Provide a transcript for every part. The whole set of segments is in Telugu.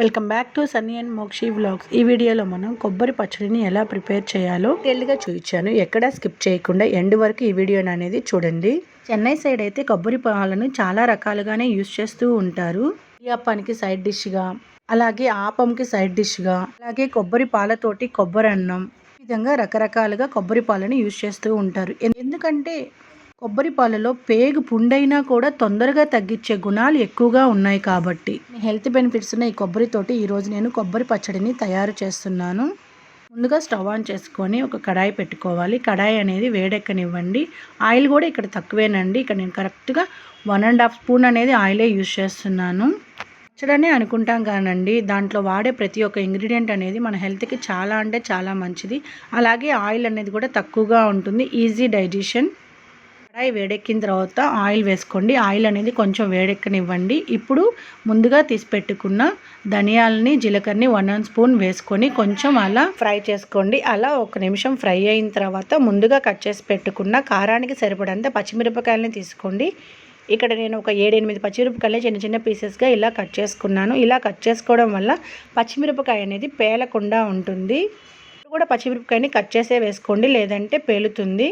Welcome back to Sunny and Mokshi vlogs. ఈ వీడియోలో మనం కొబ్బరి పచ్చడిని ఎలా ప్రిపేర్ చేయాలో డీటెయిల్గా చూపించాను. ఎక్కడా స్కిప్ చేయకుండా ఎండ్ వరకు ఈ వీడియోని అనేది చూడండి. చెన్నై సైడ్ అయితే కొబ్బరి పాలను చాలా రకాలుగానే యూస్ చేస్తూ ఉంటారు. ఇడియాప్పానికి సైడ్ డిష్గా, అలాగే ఆపంకి సైడ్ డిష్గా, అలాగే కొబ్బరి పాలతోటి కొబ్బరి అన్నం, ఈ విధంగా రకరకాలుగా కొబ్బరి పాలను యూస్ చేస్తూ ఉంటారు. ఎందుకంటే కొబ్బరి పాలలో పేగు పుండైనా కూడా తొందరగా తగ్గించే గుణాలు ఎక్కువగా ఉన్నాయి కాబట్టి హెల్త్ బెనిఫిట్స్ ఉన్న ఈ కొబ్బరితోటి ఈరోజు నేను కొబ్బరి పచ్చడిని తయారు చేస్తున్నాను. ముందుగా స్టవ్ ఆన్ చేసుకొని ఒక కడాయి పెట్టుకోవాలి. కడాయి అనేది వేడెక్కనివ్వండి. ఆయిల్ కూడా ఇక్కడ తక్కువేనండి. ఇక్కడ నేను కరెక్ట్గా 1.5 స్పూన్ అనేది ఆయిలే యూజ్ చేస్తున్నాను. పచ్చడనే అనుకుంటాం కానండి, దాంట్లో వాడే ప్రతి ఒక్క ఇంగ్రీడియంట్ అనేది మన హెల్త్కి చాలా అంటే చాలా మంచిది. అలాగే ఆయిల్ అనేది కూడా తక్కువగా ఉంటుంది, ఈజీ డైజెషన్. కడాయి వేడెక్కిన తర్వాత ఆయిల్ వేసుకోండి. ఆయిల్ అనేది కొంచెం వేడెక్కనివ్వండి. ఇప్పుడు ముందుగా తీసి పెట్టుకున్న ధనియాలని, జీలకర్రని 1 స్పూన్ వేసుకొని కొంచెం అలా ఫ్రై చేసుకోండి. అలా 1 నిమిషం ఫ్రై అయిన తర్వాత ముందుగా కట్ చేసి పెట్టుకున్న కారానికి సరిపడంత పచ్చిమిరపకాయలని తీసుకోండి. ఇక్కడ నేను ఒక 7-8 పచ్చిమిరపకాయలని చిన్న చిన్న పీసెస్గా ఇలా కట్ చేసుకున్నాను. ఇలా కట్ చేసుకోవడం వల్ల పచ్చిమిరపకాయ అనేది పేలకుండా ఉంటుంది. కూడా పచ్చిమిరపకాయని కట్ చేసే వేసుకోండి, లేదంటే పేలుతుంది.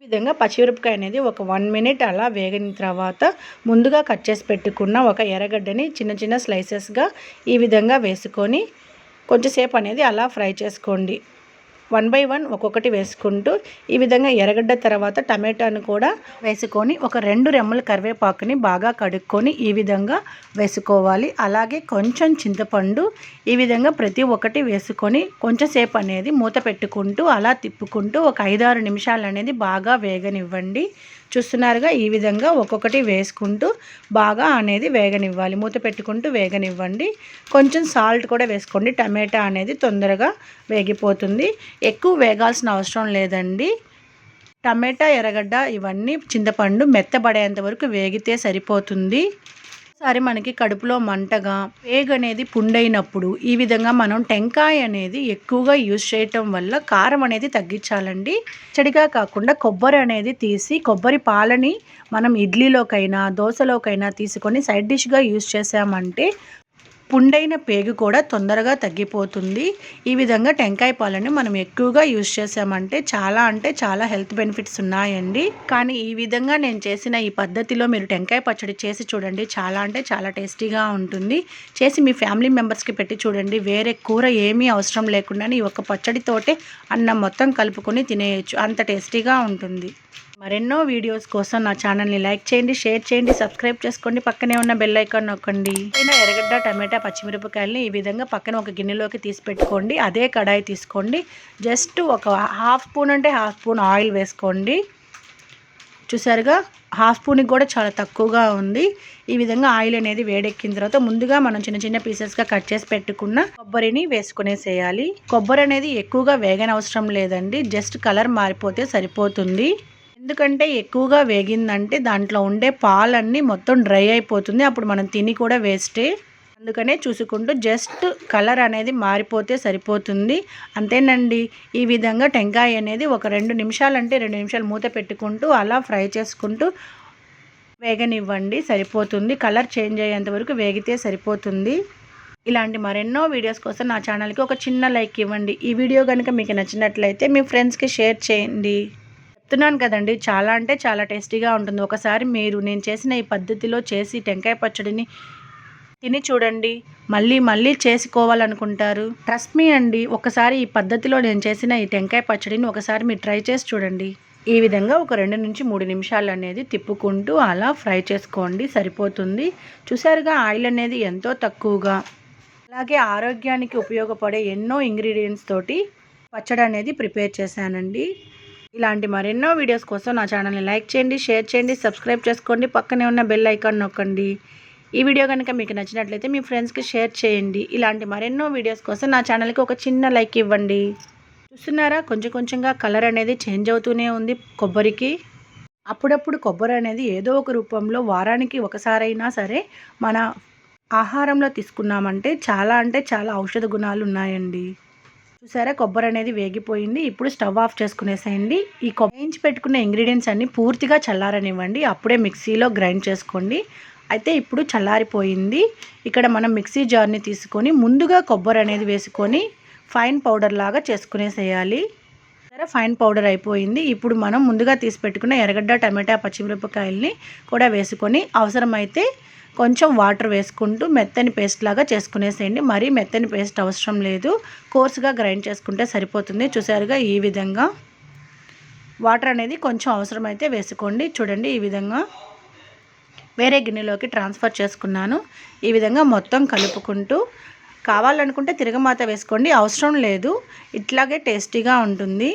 ఈ విధంగా పచ్చిమిరపకాయ అనేది ఒక 1 మినిట్ అలా వేగిన తర్వాత ముందుగా కట్ చేసి పెట్టుకున్న ఒక ఎర్రగడ్డని చిన్న చిన్న స్లైసెస్గా ఈ విధంగా వేసుకొని కొంచెంసేపు అనేది అలా ఫ్రై చేసుకోండి. 1 బై 1 ఒక్కొక్కటి వేసుకుంటూ ఈ విధంగా ఎర్రగడ్డ తర్వాత టమాటాను కూడా వేసుకొని ఒక 2 రెమ్మల కరివేపాకుని బాగా కడుక్కొని ఈ విధంగా వేసుకోవాలి. అలాగే కొంచెం చింతపండు ఈ విధంగా ప్రతి ఒక్కటి వేసుకొని కొంచెంసేపు అనేది మూత పెట్టుకుంటూ అలా తిప్పుకుంటూ ఒక 5-6 నిమిషాలు అనేది బాగా వేగనివ్వండి. చూస్తున్నారుగా, ఈ విధంగా ఒక్కొక్కటి వేసుకుంటూ బాగా అనేది వేగనివ్వాలి. మూత పెట్టుకుంటూ వేగనివ్వండి. కొంచెం సాల్ట్ కూడా వేసుకోండి, టమాటా అనేది తొందరగా వేగిపోతుంది. ఎక్కువ వేగాల్సిన అవసరం లేదండి. టమాటా, ఎర్రగడ్డ ఇవన్నీ చింతపండు మెత్తబడేంత వరకు వేగితే సరిపోతుంది. ఒకసారి మనకి కడుపులో మంటగా పేగు అనేది పుండైనప్పుడు ఈ విధంగా మనం టెంకాయ అనేది ఎక్కువగా యూజ్ చేయటం వల్ల కారం అనేది తగ్గించాలండి. చెడిగా కాకుండా కొబ్బరి అనేది తీసి కొబ్బరి పాలని మనం ఇడ్లీలోకైనా దోశలోకైనా తీసుకొని సైడ్ డిష్గా యూజ్ చేసామంటే పుండైన పేగు కూడా తొందరగా తగ్గిపోతుంది. ఈ విధంగా టెంకాయ పాలని మనం ఎక్కువగా యూజ్ చేసామంటే చాలా అంటే చాలా హెల్త్ బెనిఫిట్స్ ఉన్నాయండి. కానీ ఈ విధంగా నేను చేసిన ఈ పద్ధతిలో మీరు టెంకాయ పచ్చడి చేసి చూడండి. చాలా అంటే చాలా టేస్టీగా ఉంటుంది. చేసి మీ ఫ్యామిలీ మెంబర్స్కి పెట్టి చూడండి. వేరే కూర ఏమీ అవసరం లేకుండానే ఈ ఒక్క పచ్చడితోటే అన్నం మొత్తం కలుపుకొని తినేయచ్చు. అంత టేస్టీగా ఉంటుంది. మరెన్నో వీడియోస్ కోసం నా ఛానల్ని లైక్ చేయండి, షేర్ చేయండి, సబ్స్క్రైబ్ చేసుకోండి. పక్కనే ఉన్న బెల్ ఐకాన్ నొక్కండి. ఎర్రగడ్డ, టమాటా, పచ్చిమిరపకాయలని ఈ విధంగా పక్కన ఒక గిన్నెలోకి తీసి పెట్టుకోండి. అదే కడాయి తీసుకోండి. జస్ట్ ఒక 1/2 స్పూన్ అంటే 1/2 స్పూన్ ఆయిల్ వేసుకోండి. చూసారుగా, 1/2 స్పూన్కి కూడా చాలా తక్కువగా ఉంది. ఈ విధంగా ఆయిల్ అనేది వేడెక్కిన తర్వాత ముందుగా మనం చిన్న చిన్న పీసెస్గా కట్ చేసి పెట్టుకున్న కొబ్బరిని వేసుకునేసేయాలి. కొబ్బరి అనేది ఎక్కువగా వేగనవసరం లేదండి, జస్ట్ కలర్ మారిపోతే సరిపోతుంది. ఎందుకంటే ఎక్కువగా వేగిందంటే దాంట్లో ఉండే పాలన్నీ మొత్తం డ్రై అయిపోతుంది. అప్పుడు మనం తిని కూడా వేస్టే. అందుకనే చూసుకుంటూ జస్ట్ కలర్ అనేది మారిపోతే సరిపోతుంది. అంతేనండి. ఈ విధంగా టెంకాయ అనేది ఒక 2 నిమిషాలు అంటే 2 నిమిషాలు మూత పెట్టుకుంటూ అలా ఫ్రై చేసుకుంటూ వేగనివ్వండి, సరిపోతుంది. కలర్ చేంజ్ అయ్యేంత వరకు వేగితే సరిపోతుంది. ఇలాంటి మరెన్నో వీడియోస్ కోసం నా ఛానల్కి ఒక చిన్న లైక్ ఇవ్వండి. ఈ వీడియో కనుక మీకు నచ్చినట్లయితే మీ ఫ్రెండ్స్కి షేర్ చేయండి. చెప్తున్నాను కదండి, చాలా అంటే చాలా టేస్టీగా ఉంటుంది. ఒకసారి మీరు నేను చేసిన ఈ పద్ధతిలో చేసి టెంకాయ పచ్చడిని తిని చూడండి. మళ్ళీ మళ్ళీ చేసుకోవాలనుకుంటారు. ట్రస్ట్ మీ అండి, ఒకసారి ఈ పద్ధతిలో నేను చేసిన ఈ టెంకాయ పచ్చడిని ఒకసారి మీరు ట్రై చేసి చూడండి. ఈ విధంగా ఒక 2 నుంచి 3 నిమిషాలు అనేది తిప్పుకుంటూ అలా ఫ్రై చేసుకోండి, సరిపోతుంది. చూసారుగా, ఆయిల్ అనేది ఎంతో తక్కువగా, అలాగే ఆరోగ్యానికి ఉపయోగపడే ఎన్నో ఇంగ్రీడియంట్స్ తోటి పచ్చడి అనేది ప్రిపేర్ చేశానండి. ఇలాంటి మరెన్నో వీడియోస్ కోసం నా ఛానల్ని లైక్ చేయండి, షేర్ చేయండి, సబ్స్క్రైబ్ చేసుకోండి. పక్కనే ఉన్న బెల్ ఐకాన్ నొక్కండి. ఈ వీడియో కనుక మీకు నచ్చినట్లయితే మీ ఫ్రెండ్స్కి షేర్ చేయండి. ఇలాంటి మరెన్నో వీడియోస్ కోసం నా ఛానల్కి ఒక చిన్న లైక్ ఇవ్వండి. చూస్తున్నారా, కొంచెం కొంచెంగా కలర్ అనేది చేంజ్ అవుతూనే ఉంది కొబ్బరికి. అప్పుడప్పుడు కొబ్బరి అనేది ఏదో ఒక రూపంలో వారానికి ఒకసారైనా సరే మన ఆహారంలో తీసుకున్నామంటే చాలా అంటే చాలా ఔషధ గుణాలు ఉన్నాయండి. చూసారా, కొబ్బరి అనేది వేగిపోయింది. ఇప్పుడు స్టవ్ ఆఫ్ చేసుకునేసేయండి. ఈ వేయించి పెట్టుకున్న ఇంగ్రీడియంట్స్ అన్నీ పూర్తిగా చల్లారనివ్వండి. అప్పుడే మిక్సీలో గ్రైండ్ చేసుకోండి. అయితే ఇప్పుడు చల్లారిపోయింది. ఇక్కడ మనం మిక్సీ జార్ని తీసుకొని ముందుగా కొబ్బరి అనేది వేసుకొని ఫైన్ పౌడర్ లాగా చేసుకునేసేయాలి. ఫైన్ పౌడర్ అయిపోయింది. ఇప్పుడు మనం ముందుగా తీసి పెట్టుకున్న ఎర్రగడ్డ, టమాటా, పచ్చిమిరపకాయల్ని కూడా వేసుకొని అవసరమైతే కొంచెం వాటర్ వేసుకుంటూ మెత్తని పేస్ట్ లాగా చేసుకునేసేయండి. మరీ మెత్తని పేస్ట్ అవసరం లేదు, కోర్సుగా గ్రైండ్ చేసుకుంటే సరిపోతుంది. చూసారుగా ఈ విధంగా వాటర్ అనేది కొంచెం అవసరమైతే వేసుకోండి. చూడండి ఈ విధంగా వేరే గిన్నెలోకి ట్రాన్స్ఫర్ చేసుకున్నాను. ఈ విధంగా మొత్తం కలుపుకుంటూ కావాలనుకుంటే తిరగమాత వేసుకోండి, అవసరం లేదు. ఇట్లాగే టేస్టీగా ఉంటుంది.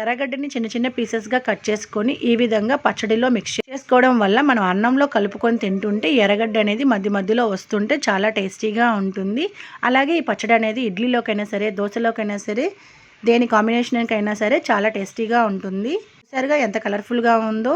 ఎర్రగడ్డని చిన్న చిన్న పీసెస్గా కట్ చేసుకొని ఈ విధంగా పచ్చడిలో మిక్స్ చేసుకోవడం వల్ల మనం అన్నంలో కలుపుకొని తింటుంటే ఎర్రగడ్డ అనేది మధ్య మధ్యలో వస్తుంటే చాలా టేస్టీగా ఉంటుంది. అలాగే ఈ పచ్చడి అనేది ఇడ్లీలోకైనా సరే, దోశలోకైనా సరే, దేని కాంబినేషన్కైనా సరే చాలా టేస్టీగా ఉంటుంది. సరిగా ఎంత కలర్ఫుల్గా ఉందో.